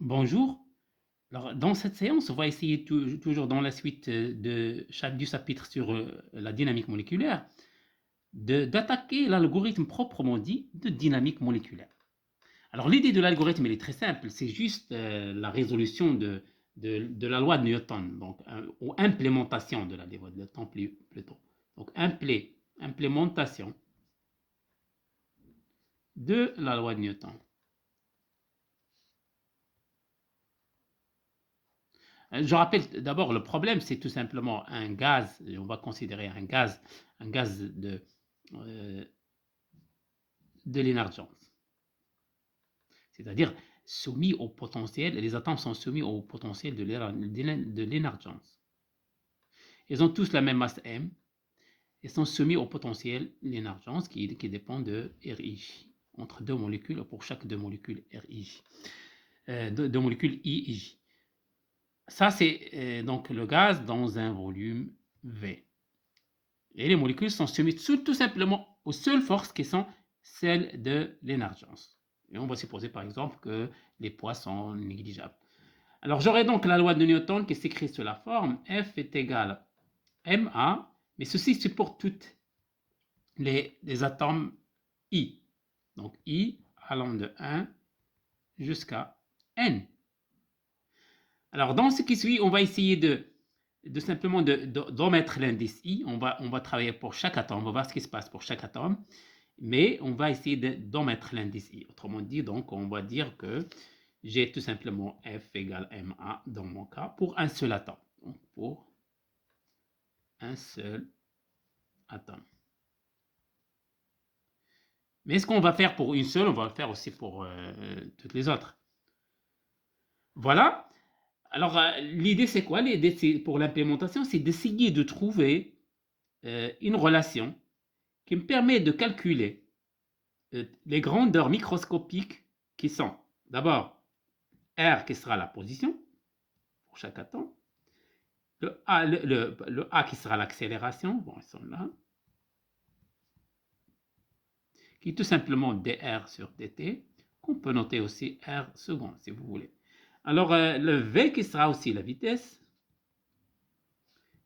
Bonjour. Alors, dans cette séance, on va essayer toujours dans la suite du chapitre sur la dynamique moléculaire, d'attaquer l'algorithme proprement dit de dynamique moléculaire. Alors, l'idée de l'algorithme, elle est très simple, c'est juste la résolution de la loi de Newton, donc, ou implémentation de la loi de Newton plutôt. Donc, implémentation de la loi de Newton. Je rappelle d'abord, le problème, c'est tout simplement un gaz, on va considérer un gaz euh, de l'émergence. C'est-à-dire soumis au potentiel, les atomes sont soumis au potentiel de l'émergence. Ils ont tous la même masse M et sont soumis au potentiel l'émergence qui dépend de RI, entre deux molécules, pour chaque deux molécules RI, deux molécules IJ. Ça, c'est donc le gaz dans un volume V. Et les molécules sont soumises tout simplement aux seules forces qui sont celles de l'émergence. Et on va supposer par exemple que les poids sont négligeables. Alors j'aurai donc la loi de Newton qui s'écrit sous la forme F est égal à ma, mais ceci supporte toutes les atomes I. Donc I allant de 1 jusqu'à N. Alors dans ce qui suit, on va essayer simplement d'omettre l'indice I. On va travailler pour chaque atome, on va voir ce qui se passe pour chaque atome. Mais on va essayer d'en mettre l'indice I. Autrement dit, donc, on va dire que j'ai tout simplement F égale MA dans mon cas pour un seul atome. Donc, pour un seul atome. Mais ce qu'on va faire pour une seule, on va le faire aussi pour toutes les autres. Voilà. Alors, l'idée, c'est quoi? L'idée, pour l'implémentation, c'est d'essayer de trouver une relation qui me permet de calculer les grandeurs microscopiques qui sont d'abord R qui sera la position pour chaque atome, le A qui sera l'accélération, bon, ils sont là, qui est tout simplement dr sur dt, qu'on peut noter aussi r secondes si vous voulez. Alors le v qui sera aussi la vitesse,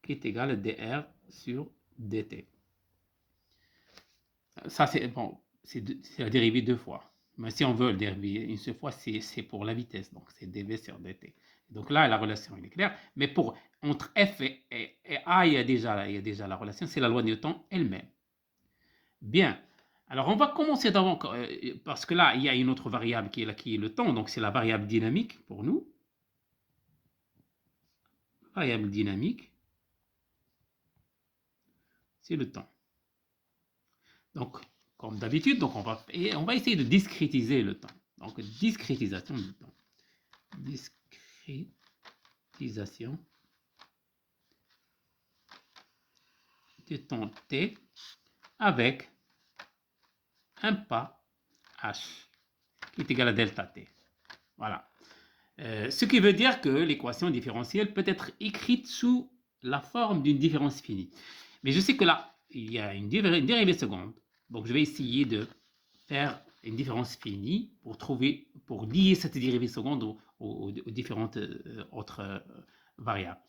qui est égal à dr sur dt. Ça c'est bon, c'est la dérivée deux fois. Mais si on veut le dériver une seule fois, c'est pour la vitesse, donc c'est dv sur dt. Donc là, la relation est claire, mais entre f et a, il y a déjà la relation, c'est la loi de Newton elle-même. Bien, alors on va commencer d'abord, parce que là, il y a une autre variable qui est là, qui est le temps, donc c'est la variable dynamique pour nous. Variable dynamique, c'est le temps. Donc, comme d'habitude, donc on va essayer de discrétiser le temps. Donc, discrétisation du temps. Discrétisation du temps t avec un pas h qui est égal à delta t. Voilà. Ce qui veut dire que l'équation différentielle peut être écrite sous la forme d'une différence finie. Mais je sais que là, il y a une dérivée seconde. Donc, je vais essayer de faire une différence finie pour lier cette dérivée seconde aux différentes autres variables.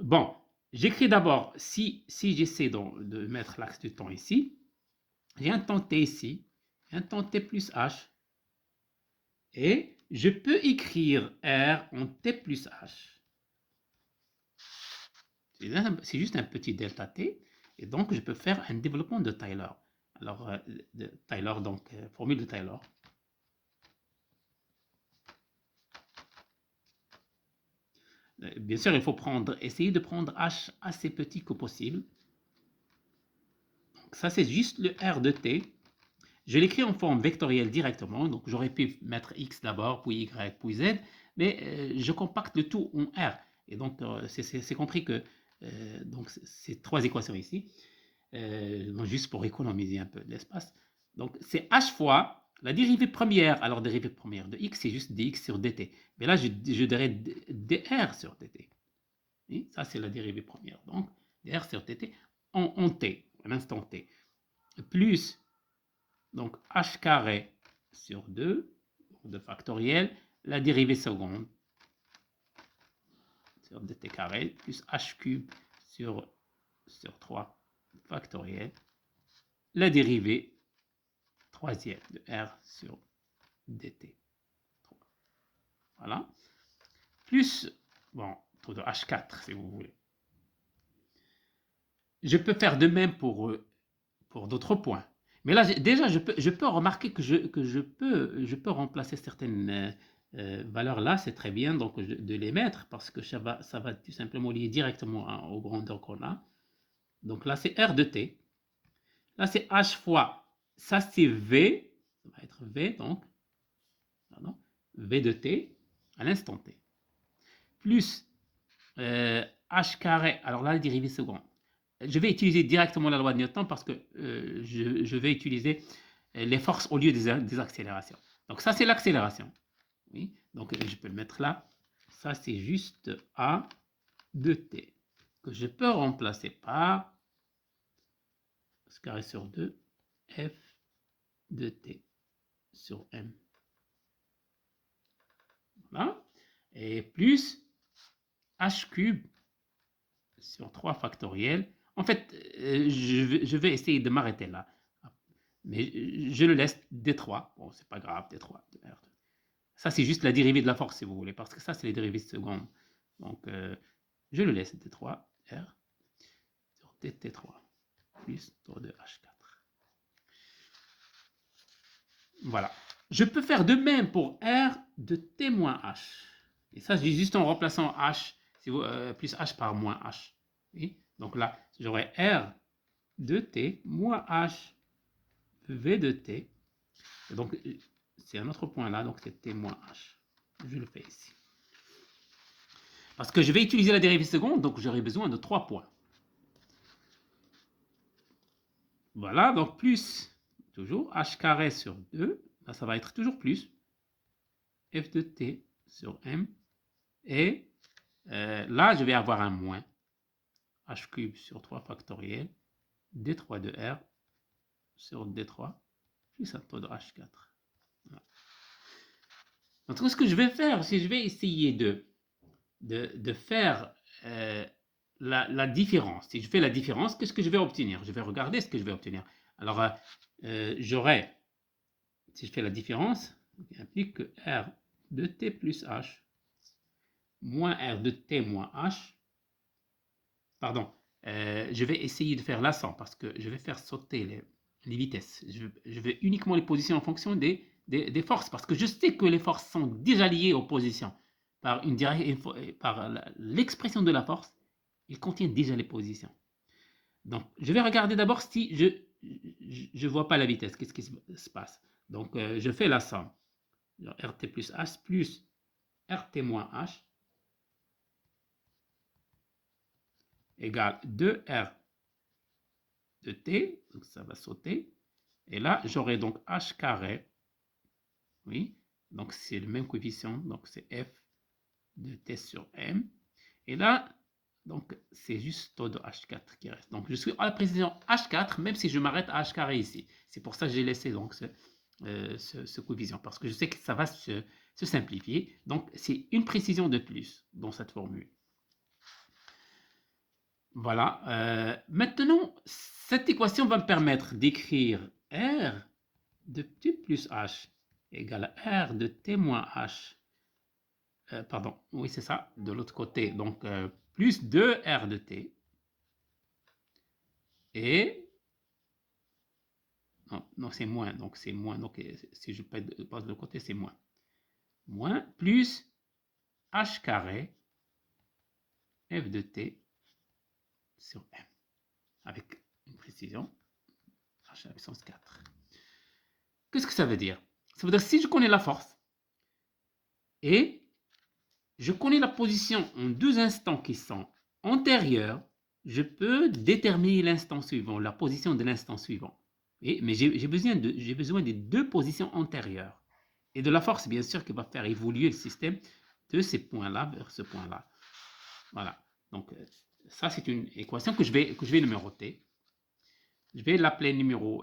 Bon, j'écris d'abord, si j'essaie de mettre l'axe du temps ici, j'ai un temps t ici, un temps t plus h, et je peux écrire R en t plus h. C'est juste un petit delta t, et donc je peux faire un développement de Taylor. Alors, donc, formule de Taylor. Bien sûr, il faut essayer de prendre h assez petit que possible. Donc, ça, c'est juste le R de t. Je l'écris en forme vectorielle directement, donc j'aurais pu mettre x d'abord, puis y, puis z, mais je compacte le tout en R. Et donc, c'est compris que donc ces trois équations ici, juste pour économiser un peu de l'espace. Donc, c'est h fois la dérivée première. Alors, dérivée première de x, c'est juste dx sur dt. Mais là, je dirais dr sur dt. Et ça, c'est la dérivée première. Donc, dr sur dt en t, à l'instant t, plus donc h carré sur 2, de factoriel, la dérivée seconde sur dt carré plus h cube sur 3 factoriel, la dérivée troisième de r sur dt. Voilà. Plus, bon, taux de h4 si vous voulez. Je peux faire de même pour d'autres points. Mais là, déjà, je peux remarquer que je peux remplacer certaines valeurs là, c'est très bien donc de les mettre parce que ça va tout simplement lier directement aux grandeurs qu'on a. Donc là, c'est R de T. Là, c'est H fois, ça c'est V, ça va être V donc, pardon, V de T à l'instant T. Plus H carré, alors là, la dérivée seconde. Je vais utiliser directement la loi de Newton parce que je vais utiliser les forces au lieu des accélérations. Donc ça, c'est l'accélération. Oui, donc je peux le mettre là. Ça, c'est juste A de T que je peux remplacer par S carré sur 2 F de T sur M. Voilà. Et plus H cube sur 3 factoriel. En fait, je vais essayer de m'arrêter là. Mais je le laisse D3. Bon, c'est pas grave, D3. Ça, c'est juste la dérivée de la force, si vous voulez, parce que ça, c'est les dérivées secondes. Donc, je le laisse D3, R, sur DT3, plus taux de H4. Voilà. Je peux faire de même pour R de T moins H. Et ça, je dis juste en remplaçant H, plus H par moins H. Oui? Donc là, j'aurai R de T moins H V de T. Et donc, c'est un autre point là, donc c'est T moins H. Je le fais ici. Parce que je vais utiliser la dérivée seconde, donc j'aurai besoin de 3 points. Voilà, donc plus, toujours, H carré sur 2, là ça va être toujours plus, F de T sur M, et là je vais avoir un moins, H cube sur 3 factoriel, D3 de R sur D3, plus un taux de H4. Voilà. Donc ce que je vais faire, c'est que je vais essayer de faire la différence. Si je fais la différence, qu'est-ce que je vais obtenir? Je vais regarder ce que je vais obtenir. Alors, j'aurai, si je fais la différence, qui implique que R de T plus H moins R de T moins H, pardon, je vais essayer de faire la somme parce que je vais faire sauter les vitesses. Je vais uniquement les positions en fonction des forces parce que je sais que les forces sont déjà liées aux positions. Par l'expression de la force, il contient déjà les positions. Donc, je vais regarder d'abord si je ne vois pas la vitesse. Qu'est-ce qui se passe? Donc, je fais la somme. RT plus H plus RT moins H égale 2R de T. Donc, ça va sauter. Et là, j'aurai donc H carré. Oui. Donc, c'est le même coefficient. Donc, c'est F de T sur M. Et là, donc, c'est juste taux de H4 qui reste. Donc, je suis à la précision H4, même si je m'arrête à H carré ici. C'est pour ça que j'ai laissé donc ce coefficient, parce que je sais que ça va se simplifier. Donc, c'est une précision de plus dans cette formule. Voilà. Maintenant, cette équation va me permettre d'écrire R de T plus H égale R de T moins H. Pardon, oui, c'est ça, de l'autre côté. Donc, plus 2R de T. Et, non c'est moins, donc c'est moins, donc si je passe de l'autre côté, c'est moins. Moins, plus H carré, F de T, sur M. Avec une précision, H à la puissance 4. Qu'est-ce que ça veut dire? Ça veut dire que si je connais la force, et je connais la position en deux instants qui sont antérieurs, je peux déterminer l'instant suivant, la position de l'instant suivant. Mais j'ai besoin des deux positions antérieures. Et de la force, bien sûr, qui va faire évoluer le système de ces points-là vers ce point-là. Voilà. Donc, ça, c'est une équation que je vais numéroter. Je vais l'appeler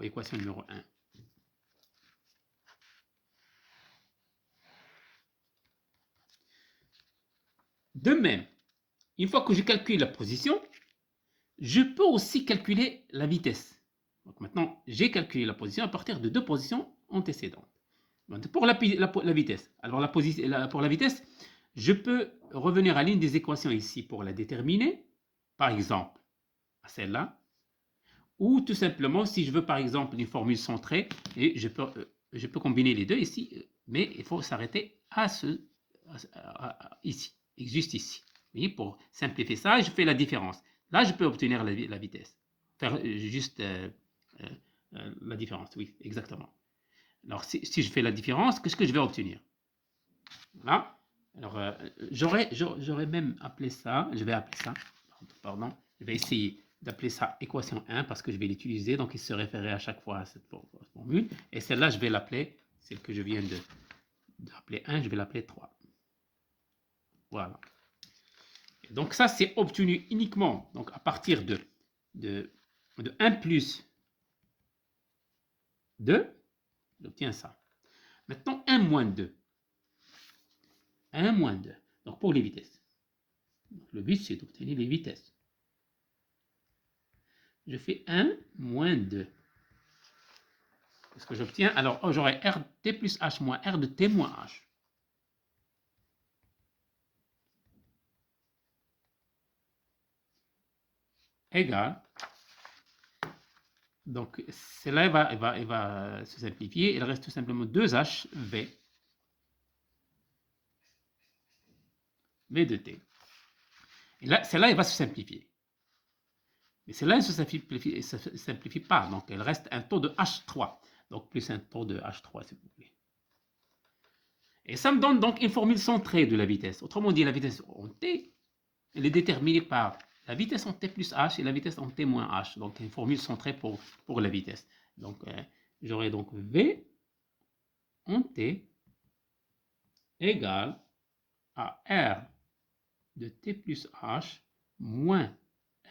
équation numéro 1. De même, une fois que je calcule la position, je peux aussi calculer la vitesse. Donc maintenant, j'ai calculé la position à partir de deux positions antécédentes. Pour la vitesse, alors pour la vitesse, je peux revenir à l'une des équations ici pour la déterminer, par exemple à celle-là, ou tout simplement si je veux par exemple une formule centrée, et je peux combiner les deux ici, mais il faut s'arrêter ici, juste ici. Vous voyez, pour simplifier ça, je fais la différence. Là, je peux obtenir la vitesse. Faire juste la différence, oui, exactement. Alors, si je fais la différence, qu'est-ce que je vais obtenir? Là, alors, j'aurais même appelé ça, je vais appeler ça, pardon, je vais essayer d'appeler ça équation 1 parce que je vais l'utiliser, donc il se référait à chaque fois à cette formule. Et celle-là, je vais l'appeler, celle que je viens d'appeler 1, je vais l'appeler 3. Voilà. Et donc ça, c'est obtenu uniquement donc à partir de 1 plus 2, j'obtiens ça. Maintenant, 1 moins 2. 1 moins 2. Donc pour les vitesses. Donc, le but, c'est d'obtenir les vitesses. Je fais 1 moins 2. Qu'est-ce que j'obtiens? Alors, j'aurai R de t plus H moins R de t moins H. Égal. Donc, cela va se simplifier. Il reste tout simplement 2H V. V de t. Et là, celle-là, elle va se simplifier. Mais celle-là, elle ne se simplifie pas. Donc, il reste un taux de H3. Donc, plus un taux de H3, s'il vous plaît. Et ça me donne donc une formule centrée de la vitesse. Autrement dit, la vitesse en t, elle est déterminée par la vitesse en t plus h et la vitesse en t moins h. Donc, une formule centrée pour la vitesse. Donc, j'aurai donc v en t égale à r de t plus h moins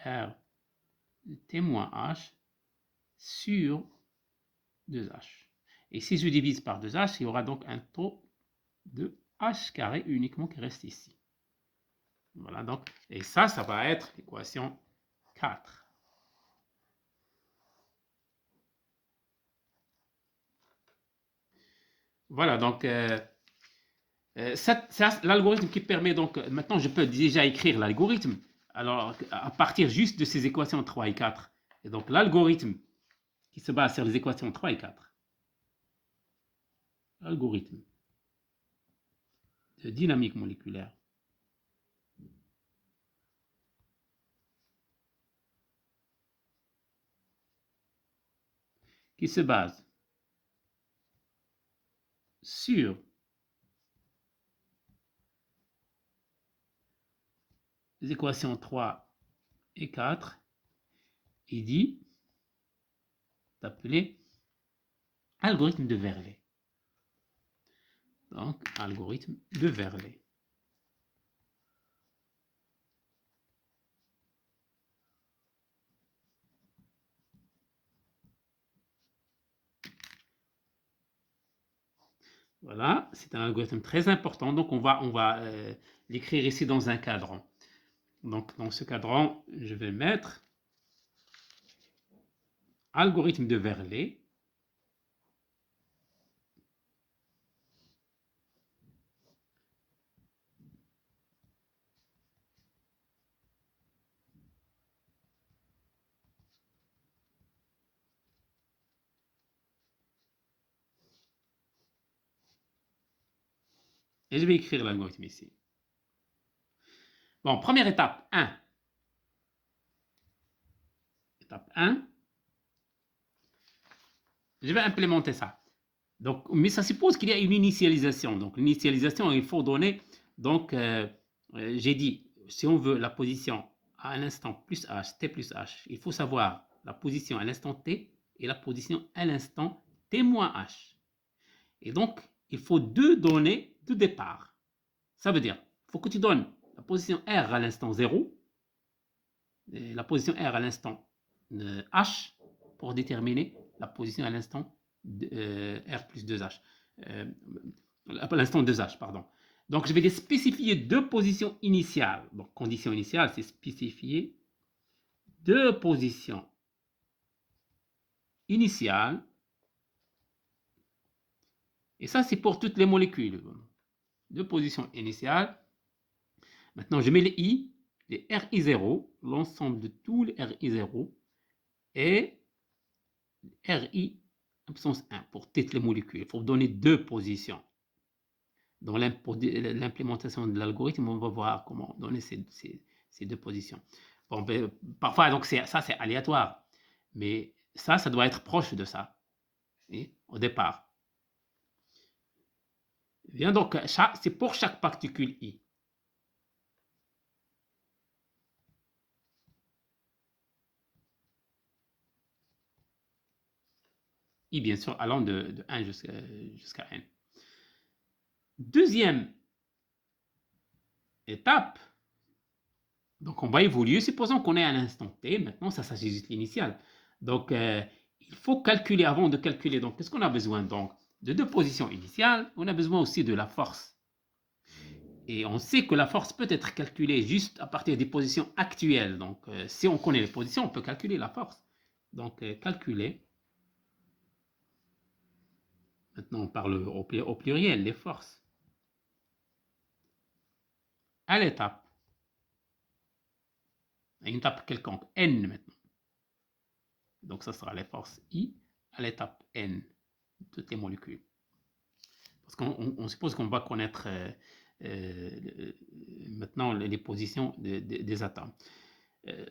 r de t moins h sur 2h. Et si je divise par 2h, il y aura donc un taux de h carré uniquement qui reste ici. Voilà, donc, et ça va être l'équation 4. Voilà, donc, l'algorithme qui permet, donc, maintenant je peux déjà écrire l'algorithme, alors à partir juste de ces équations 3 et 4. Et donc, l'algorithme qui se base sur les équations 3 et 4. L'algorithme de dynamique moléculaire. Qui se base sur les équations 3 et 4, il dit d'appeler algorithme de Verlet. Donc, algorithme de Verlet. Voilà, c'est un algorithme très important, donc on va l'écrire ici dans un cadran. Donc dans ce cadran, je vais mettre algorithme de Verlet. Et je vais écrire l'algorithme ici. Bon, première étape, 1. Étape 1. Je vais implémenter ça. Donc, mais ça suppose qu'il y a une initialisation. Donc, l'initialisation, il faut donner. Donc, j'ai dit, si on veut la position à l'instant plus h, t plus h, il faut savoir la position à l'instant t et la position à l'instant t moins h. Et donc, il faut deux données de départ. Ça veut dire, il faut que tu donnes la position R à l'instant 0 et la position R à l'instant H pour déterminer la position à l'instant R plus 2H. À l'instant 2H, pardon. Donc, je vais spécifier deux positions initiales. Donc, condition initiale, c'est spécifier deux positions initiales. Et ça, c'est pour toutes les molécules. Deux positions initiales. Maintenant, je mets les I, les RI0, l'ensemble de tous les RI0, et RI absence 1 pour toutes les molécules. Il faut donner deux positions. Dans l'implémentation de l'algorithme, on va voir comment donner ces deux positions. Bon, ben, parfois, donc ça, c'est aléatoire. Mais ça doit être proche de ça, au départ. Bien, donc, c'est pour chaque particule I. I, bien sûr, allant de 1 jusqu'à N. Deuxième étape, donc on va évoluer. Supposons qu'on est à l'instant T. Maintenant, ça s'agit juste l'initial. Donc, il faut calculer avant de calculer. Donc, qu'est-ce qu'on a besoin? Donc, de deux positions initiales. On a besoin aussi de la force. Et on sait que la force peut être calculée juste à partir des positions actuelles. Donc, si on connaît les positions, on peut calculer la force. Donc, calculer. Maintenant, on parle au pluriel, les forces. À l'étape. À une étape quelconque, N maintenant. Donc, ça sera les forces I à l'étape N, toutes les molécules. Parce qu'on suppose qu'on va connaître maintenant les positions des atomes.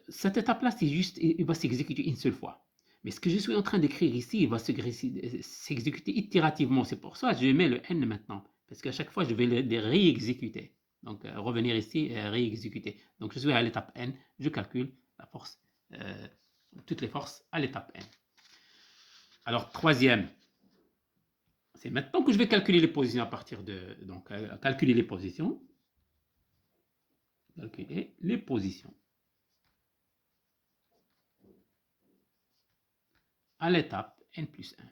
Cette étape-là, c'est juste, il va s'exécuter une seule fois. Mais ce que je suis en train d'écrire ici, il va s'exécuter itérativement. C'est pour ça que je mets le N maintenant. Parce qu'à chaque fois, je vais les réexécuter. Donc, revenir ici et réexécuter. Donc, je suis à l'étape N, je calcule la force, toutes les forces à l'étape N. Alors, troisième, c'est maintenant que je vais calculer les positions à partir de... Donc, calculer les positions. Calculer les positions. À l'étape N plus 1.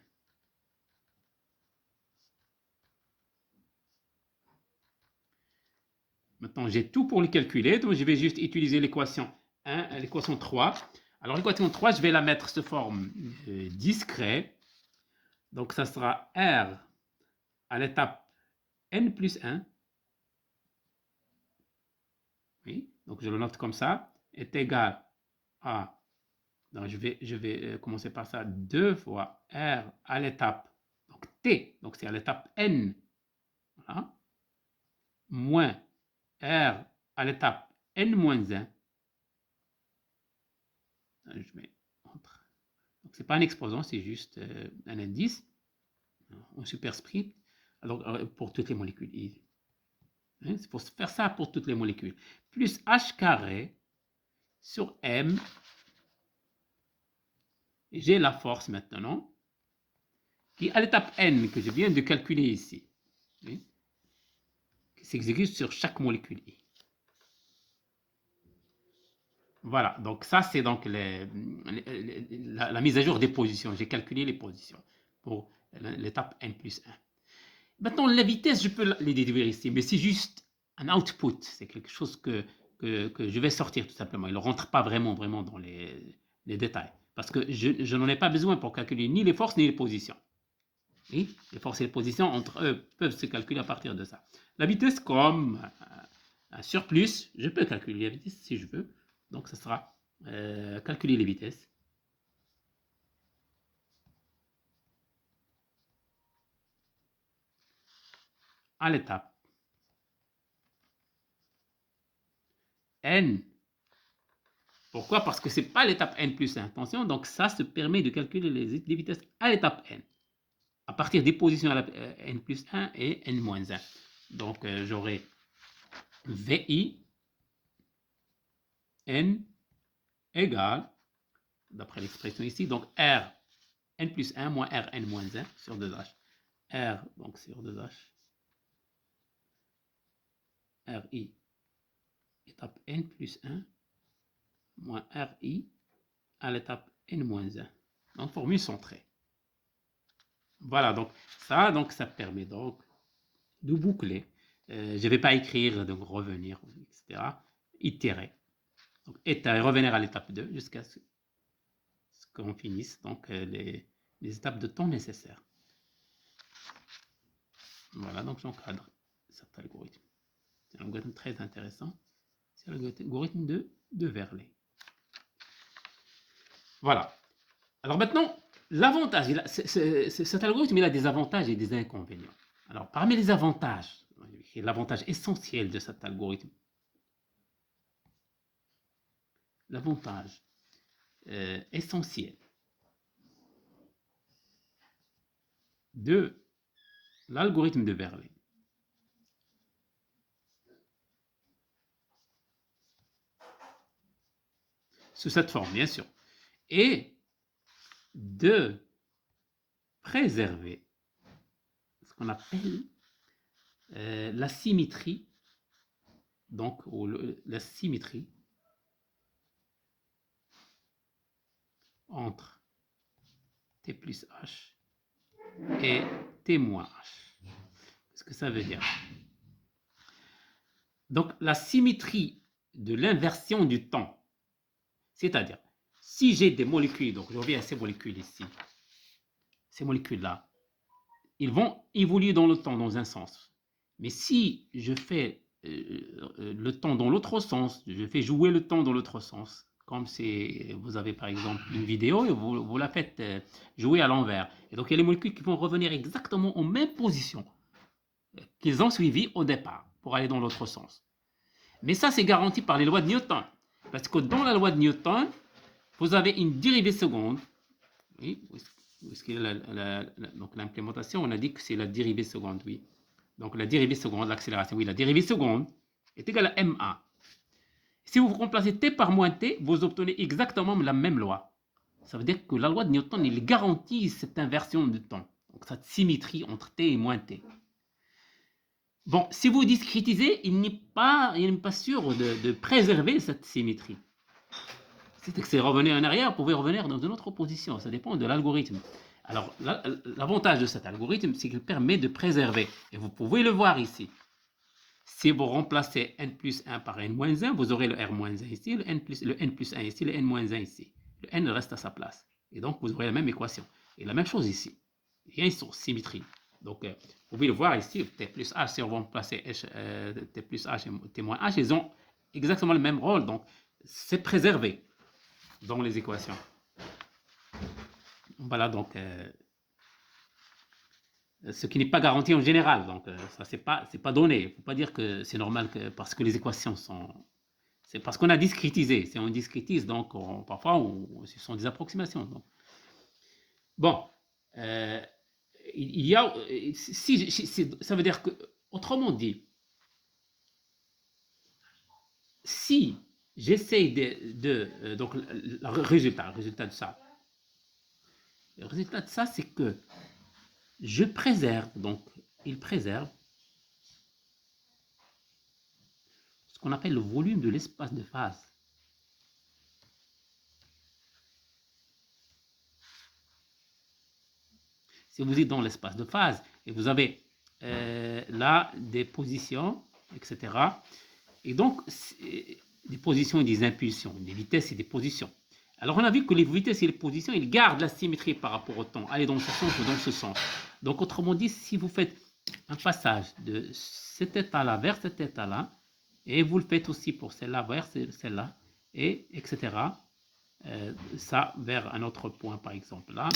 Maintenant, j'ai tout pour le calculer, donc je vais juste utiliser l'équation 1, l'équation 3. Alors, l'équation 3, je vais la mettre sous forme discrète. Donc, ça sera R à l'étape N plus 1. Oui, donc je le note comme ça, est égal à... Donc, je vais commencer par ça. 2 fois R à l'étape, donc T, donc c'est à l'étape N, voilà, moins R à l'étape N moins 1. Je mets entre. Donc, ce n'est pas un exposant, c'est juste un indice, un superscript. Alors, pour toutes les molécules. C'est pour faire ça pour toutes les molécules. Plus H carré sur M. J'ai la force maintenant, qui est à l'étape N, que je viens de calculer ici. Oui, qui s'exécute sur chaque molécule I. Voilà, donc ça c'est donc la mise à jour des positions. J'ai calculé les positions pour l'étape N plus 1. Maintenant, la vitesse, je peux les déduire ici, mais c'est juste un output. C'est quelque chose que je vais sortir tout simplement. Il ne rentre pas vraiment dans les détails. Parce que je n'en ai pas besoin pour calculer ni les forces ni les positions. Oui, les forces et les positions entre eux peuvent se calculer à partir de ça. La vitesse, comme un surplus, je peux calculer la vitesse si je veux. Donc, ce sera calculer les vitesses. À l'étape N. Pourquoi? Parce que ce n'est pas l'étape N plus 1. Attention, donc ça se permet de calculer les vitesses à l'étape N. À partir des positions à la, N plus 1 et N moins 1. Donc, j'aurai VI N égale, d'après l'expression ici, donc R N plus 1 moins R N moins 1 sur 2H. R, donc sur 2H. RI, étape N plus 1, moins RI à l'étape N moins 1. Donc, formule centrée. Voilà, donc ça permet donc de boucler je ne vais pas écrire, donc revenir, etc. Itérer. Donc, revenir à l'étape 2 jusqu'à ce qu'on finisse donc, les étapes de temps nécessaires. Voilà, donc j'encadre cet algorithme. C'est un algorithme très intéressant. C'est l'algorithme de Verlet. Voilà. Alors maintenant, l'avantage, cet algorithme, il a des avantages et des inconvénients. Alors, parmi les avantages, l'avantage essentiel de cet algorithme, l'avantage essentiel de l'algorithme de Verlet, sous cette forme, bien sûr, est de préserver ce qu'on appelle la symétrie, donc la symétrie entre T plus H et T moins H. Qu'est-ce que ça veut dire? Donc, la symétrie de l'inversion du temps, c'est-à-dire, si j'ai des molécules, donc je reviens à ces molécules ici, ces molécules-là, ils vont évoluer dans le temps dans un sens. Mais si je fais le temps dans l'autre sens, je fais jouer le temps dans l'autre sens, comme si vous avez par exemple une vidéo et vous la faites jouer à l'envers. Et donc il y a les molécules qui vont revenir exactement aux mêmes positions qu'ils ont suivies au départ pour aller dans l'autre sens. Mais ça, c'est garanti par les lois de Newton. Parce que dans la loi de Newton, vous avez une dérivée seconde. Oui, donc l'implémentation, on a dit que c'est la dérivée seconde, oui. Donc la dérivée seconde, l'accélération, oui, la dérivée seconde est égale à ma. Si vous remplacez t par moins t, vous obtenez exactement la même loi. Ça veut dire que la loi de Newton, il garantit cette inversion du temps. Donc cette symétrie entre t et moins t. Bon, si vous discrétisez, il n'est pas sûr de préserver cette symétrie. C'est que c'est revenir en arrière, vous pouvez revenir dans une autre position. Ça dépend de l'algorithme. Alors, l'avantage de cet algorithme, c'est qu'il permet de préserver. Et vous pouvez le voir ici. Si vous remplacez n plus 1 par n moins 1, vous aurez le r moins 1 ici, le n plus 1 ici, le n moins 1 ici. Le n reste à sa place. Et donc, vous aurez la même équation. Et la même chose ici. Il y a une symétrie. Donc, vous pouvez le voir ici, t plus h, si on va remplacer t plus h et t moins h, ils ont exactement le même rôle. Donc, c'est préservé dans les équations. Voilà, donc, ce qui n'est pas garanti en général. Donc, ça, c'est pas donné. Il ne faut pas dire que c'est normal parce que les équations sont... C'est parce qu'on a discrétisé. Si on discrétise, donc, parfois, ce sont des approximations. Donc. Bon, il y a... ça veut dire que, autrement dit, si j'essaye donc, le résultat de ça, le résultat de ça, c'est que je préserve, donc il préserve ce qu'on appelle le volume de l'espace de phase. Si vous êtes dans l'espace de phase et vous avez là des positions, etc. Et donc, des positions et des impulsions, des vitesses et des positions. Alors, on a vu que les vitesses et les positions, ils gardent la symétrie par rapport au temps, aller dans ce sens ou dans ce sens. Donc, autrement dit, si vous faites un passage de cet état-là vers cet état-là, et vous le faites aussi pour celle-là vers celle-là, et etc., ça vers un autre point, par exemple, là.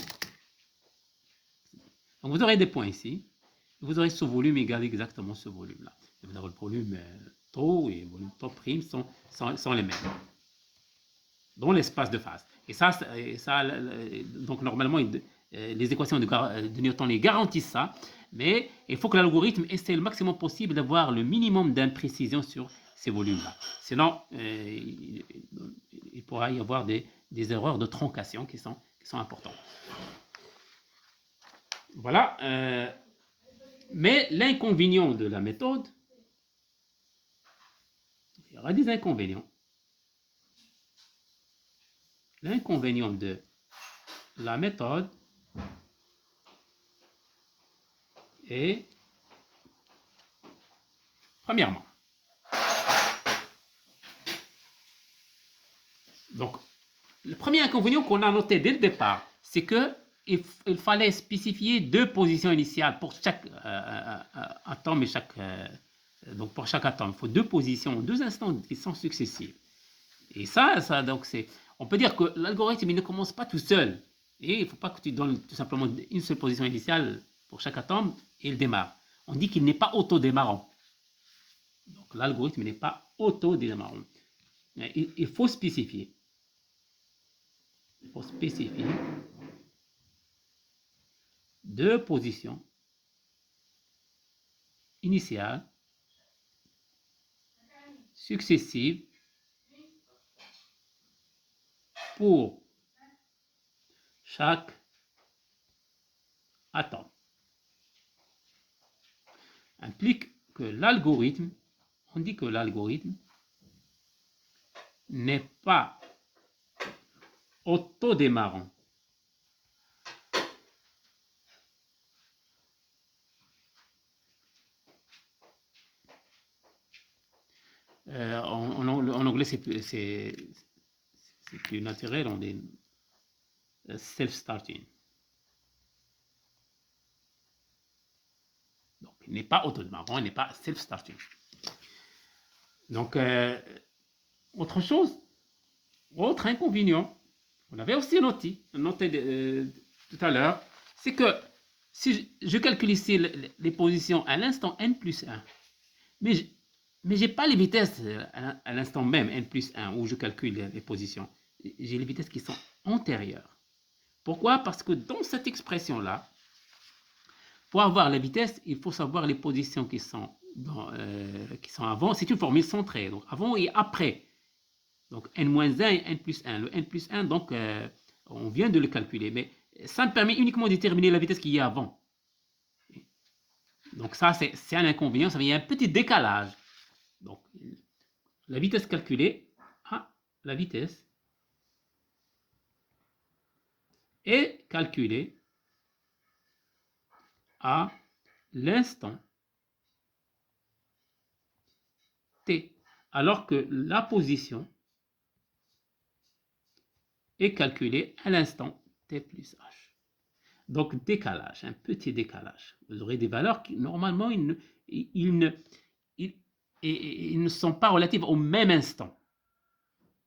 Donc, vous aurez des points ici, vous aurez ce volume égal exactement ce volume-là. Vous aurez le volume tau et le volume tau prime sont les mêmes dans l'espace de phase. Et ça donc normalement, les équations de Newton les garantissent ça, mais il faut que l'algorithme essaie le maximum possible d'avoir le minimum d'imprécision sur ces volumes-là. Sinon, il pourra y avoir des erreurs de troncation qui sont importantes. Voilà. Mais l'inconvénient de la méthode, il y aura des inconvénients. L'inconvénient de la méthode est Premièrement, donc, le premier inconvénient qu'on a noté dès le départ, c'est qu'il fallait spécifier 2 positions initiales pour chaque atome et donc pour chaque atome. Il faut 2 positions, 2 instants qui sont successifs. Et ça donc on peut dire que l'algorithme il ne commence pas tout seul. Et il ne faut pas que tu donnes tout simplement une seule position initiale pour chaque atome et il démarre. On dit qu'il n'est pas auto-démarrant. Donc l'algorithme n'est pas auto-démarrant. Il faut spécifier. Il faut spécifier 2 positions initiales successives pour chaque atome. Implique que l'algorithme, on dit que l'algorithme n'est pas autodémarrant. En anglais, c'est plus naturel, on dit self-starting. Donc, il n'est pas autodémarrant, il n'est pas self-starting. Donc, autre chose, autre inconvénient, on avait aussi noté tout à l'heure, c'est que si je calcule ici les positions à l'instant n plus 1, mais je n'ai pas les vitesses à l'instant même n plus 1 où je calcule les positions. J'ai les vitesses qui sont antérieures. Pourquoi? Parce que dans cette expression-là, pour avoir la vitesse, il faut savoir les positions qui sont avant. C'est une formule centrée, donc avant et après. Donc n-1 et n plus 1. Le n plus 1, donc on vient de le calculer, mais ça me permet uniquement de déterminer la vitesse qu'il y a avant. Donc ça, c'est un inconvénient, ça veut dire qu'il y a un petit décalage. Donc la vitesse calculée, la vitesse est calculée à l'instant t, alors que la position est calculée à l'instant t plus h. Donc décalage, un petit décalage. Vous aurez des valeurs qui normalement ils ne sont pas relatives au même instant.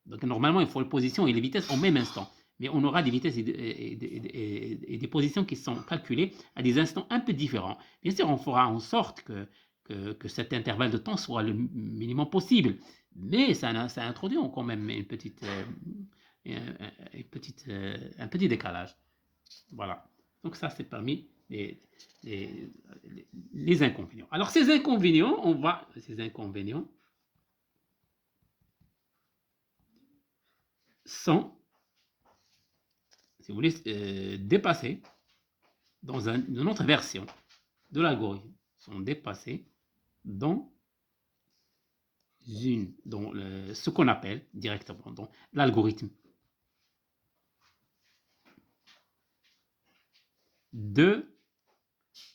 Donc normalement il faut les positions et les vitesses au même instant. Mais on aura des vitesses et des positions qui sont calculées à des instants un peu différents. Bien sûr, on fera en sorte que cet intervalle de temps soit le minimum possible. Mais ça introduit quand même un petit décalage. Voilà. Donc ça, c'est parmi les inconvénients. Alors ces inconvénients sont, si vous voulez, dépassés dans une autre version de l'algorithme, sont dépassés dans ce qu'on appelle directement dans l'algorithme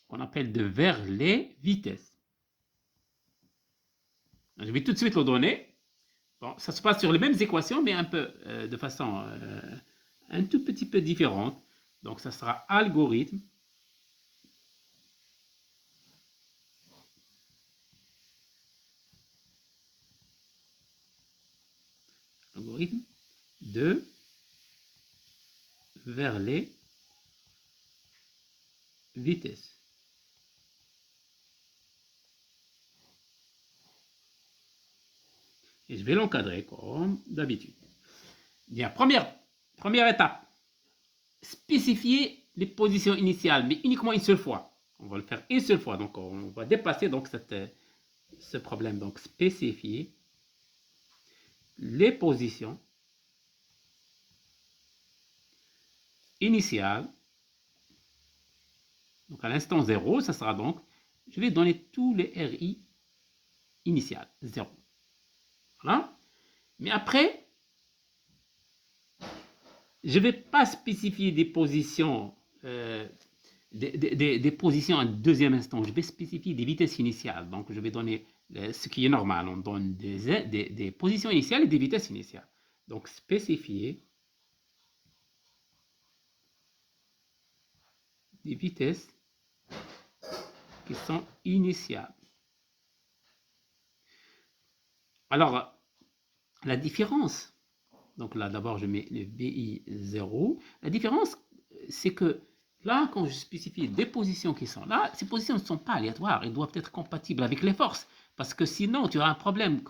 qu'on appelle de Verlet vitesse. Je vais tout de suite le donner. Bon, ça se passe sur les mêmes équations, mais un peu de façon un tout petit peu différente. Donc, ça sera algorithme de Verlet vitesse. Et je vais l'encadrer comme d'habitude. Bien, première étape, spécifier les positions initiales, mais uniquement une seule fois. On va le faire une seule fois, donc on va dépasser donc ce problème. Donc spécifier les positions initiales. Donc à l'instant 0, ça sera donc, je vais donner tous les RI initiales, 0. Voilà. Mais après, je ne vais pas spécifier des positions des positions en deuxième instant. Je vais spécifier des vitesses initiales. Donc, je vais donner ce qui est normal. On donne des positions initiales et des vitesses initiales. Donc, spécifier des vitesses qui sont initiales. Alors, la différence, donc là d'abord je mets le BI0, la différence c'est que là quand je spécifie des positions qui sont là, ces positions ne sont pas aléatoires, elles doivent être compatibles avec les forces, parce que sinon tu as un problème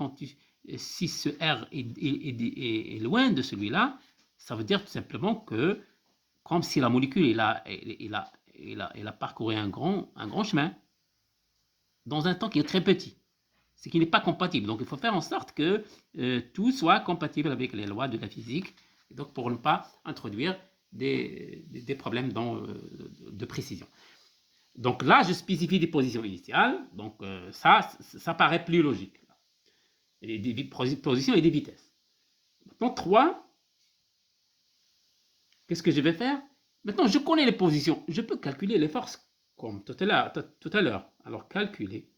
si ce R est loin de celui-là, ça veut dire tout simplement que comme si la molécule il a parcouru un grand chemin dans un temps qui est très petit, ce qui n'est pas compatible. Donc il faut faire en sorte que tout soit compatible avec les lois de la physique, et donc pour ne pas introduire des problèmes de précision. Donc là, je spécifie des positions initiales, donc ça paraît plus logique. Des positions et des vitesses. Maintenant, 3, qu'est-ce que je vais faire? Maintenant, je connais les positions, je peux calculer les forces, comme tout à l'heure. Alors, calculer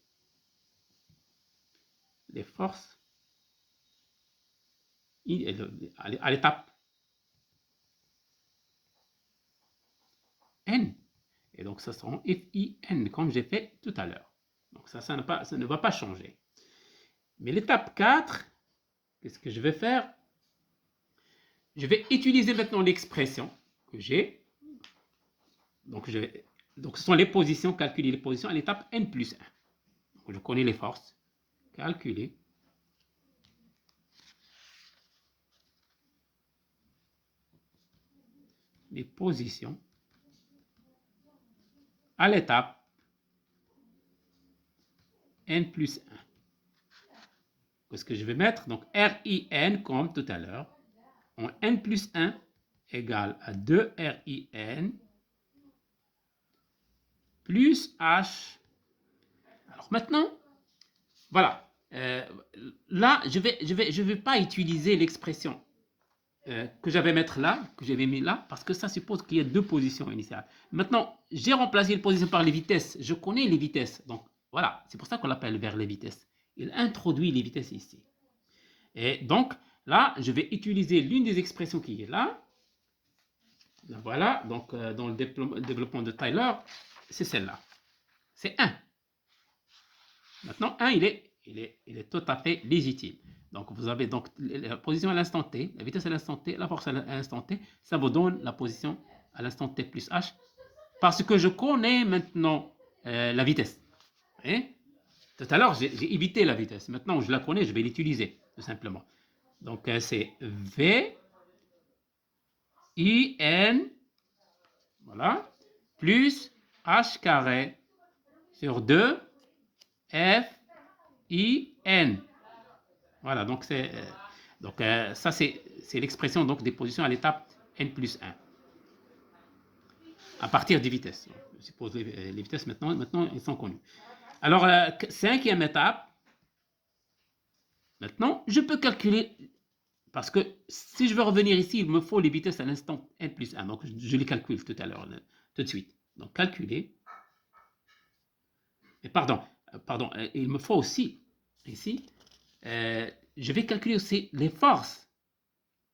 les forces à l'étape n. Et donc, ça sera FIN, comme j'ai fait tout à l'heure. Donc, ça ne va pas changer. Mais l'étape 4, qu'est-ce que je vais faire? Je vais utiliser maintenant l'expression que j'ai. Donc, ce sont les positions, calculer les positions à l'étape n plus 1. Donc, je connais les forces. Calculer les positions à l'étape n plus 1. Qu'est-ce que je vais mettre? Donc, RIN, comme tout à l'heure, en n plus 1 égale à 2 RIN plus H. Alors maintenant, voilà. Là, je vais pas utiliser l'expression que j'avais mettre là, que j'avais mis là, parce que ça suppose qu'il y a deux positions initiales. Maintenant, j'ai remplacé les positions par les vitesses. Je connais les vitesses. Donc, voilà. C'est pour ça qu'on l'appelle vers les vitesses. Il introduit les vitesses ici. Et donc, là, je vais utiliser l'une des expressions qui est là. Voilà. Donc, dans le développement de Tyler, c'est celle-là. C'est 1. Maintenant, 1, il est tout à fait légitime. Donc, vous avez donc la position à l'instant t, la vitesse à l'instant t, la force à l'instant t, ça vous donne la position à l'instant t plus h, parce que je connais maintenant la vitesse. Et tout à l'heure, j'ai évité la vitesse. Maintenant, je la connais, je vais l'utiliser, tout simplement. Donc, c'est V, I, N, voilà, plus h carré sur 2, F, I, N. Voilà, donc ça c'est l'expression donc des positions à l'étape n plus 1. À partir des vitesses. Je suppose les vitesses maintenant ils sont connues. Alors, cinquième étape. Maintenant, je peux calculer, parce que si je veux revenir ici, il me faut les vitesses à l'instant n plus 1. Donc, je les calcule tout à l'heure, tout de suite. Donc, calculer. Et pardon, il me faut aussi, ici, je vais calculer aussi les forces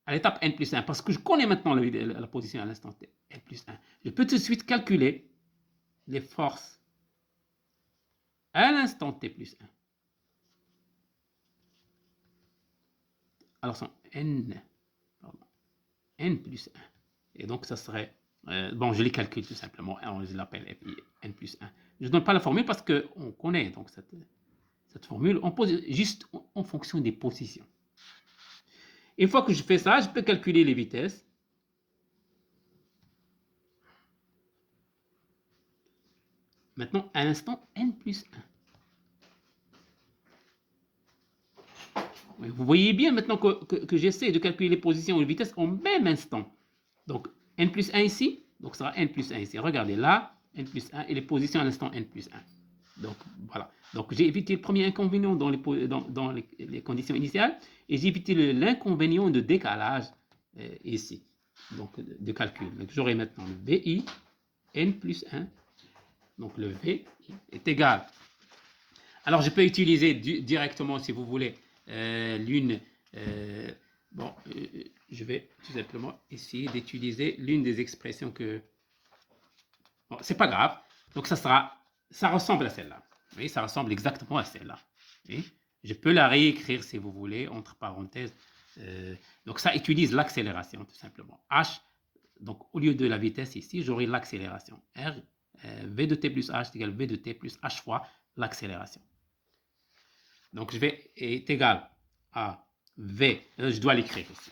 à l'étape n plus 1, parce que je connais maintenant la position à l'instant t, n plus 1. Je peux tout de suite calculer les forces à l'instant t plus 1. Alors, c'est n plus 1. Et donc, ça serait, bon, je les calcule tout simplement, je l'appelle n plus 1. Je ne donne pas la formule parce qu'on connaît donc cette formule, on pose juste en fonction des positions. Une fois que je fais ça, je peux calculer les vitesses. Maintenant, à l'instant n plus 1. Vous voyez bien maintenant que j'essaie de calculer les positions et les vitesses au même instant. Donc, n plus 1 ici, donc ça sera n plus 1 ici. Regardez là, n plus 1 et les positions à l'instant n plus 1. Donc, voilà. Donc, j'ai évité le premier inconvénient dans les conditions initiales et j'ai évité l'inconvénient de décalage ici, donc de calcul. Donc, j'aurai maintenant le BI n plus 1 Donc le V est égal. Alors je peux utiliser directement, si vous voulez, l'une... je vais tout simplement essayer d'utiliser l'une des expressions que... Bon, c'est pas grave. Donc ça ressemble à celle-là. Oui, ça ressemble exactement à celle-là. Oui. Je peux la réécrire si vous voulez, entre parenthèses. Donc ça utilise l'accélération tout simplement. H, donc au lieu de la vitesse ici, j'aurai l'accélération. R, V de t plus H égale V de t plus H fois l'accélération. Donc je vais est égal à V, je dois l'écrire ici.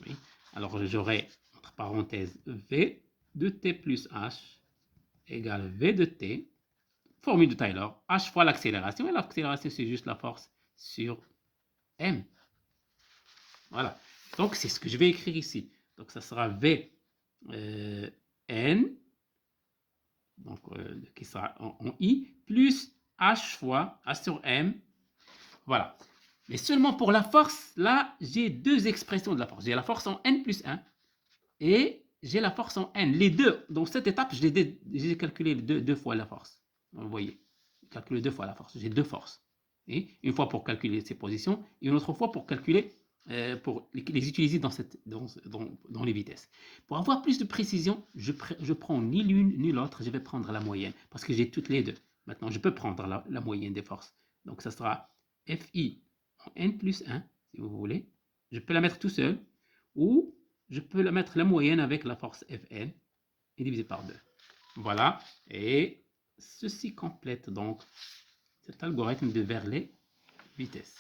Oui. Alors j'aurai entre parenthèses V de t plus H égale V de t, formule de Taylor, H fois l'accélération, et l'accélération c'est juste la force sur M. Voilà. Donc c'est ce que je vais écrire ici. Donc ça sera V N, donc qui sera en I, plus H fois H sur M. Voilà. Mais seulement pour la force, là, j'ai deux expressions de la force. J'ai la force en N plus 1 et j'ai la force en N. Les deux, dans cette étape, j'ai calculé deux fois la force. Vous voyez, j'ai calculé deux fois la force. J'ai deux forces. Et une fois pour calculer ces positions et une autre fois pour calculer, pour les utiliser dans les vitesses. Pour avoir plus de précision, je prends ni l'une ni l'autre, je vais prendre la moyenne parce que j'ai toutes les deux. Maintenant, je peux prendre la moyenne des forces. Donc, ça sera Fi en N plus 1, si vous voulez. Je peux la mettre tout seul ou je peux la mettre la moyenne avec la force Fn et diviser par 2. Voilà. Et ceci complète donc cet algorithme de Verlet vitesse.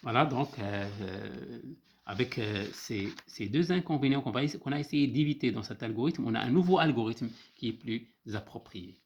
Voilà, donc avec ces deux inconvénients qu'on a essayé d'éviter dans cet algorithme, on a un nouveau algorithme qui est plus approprié.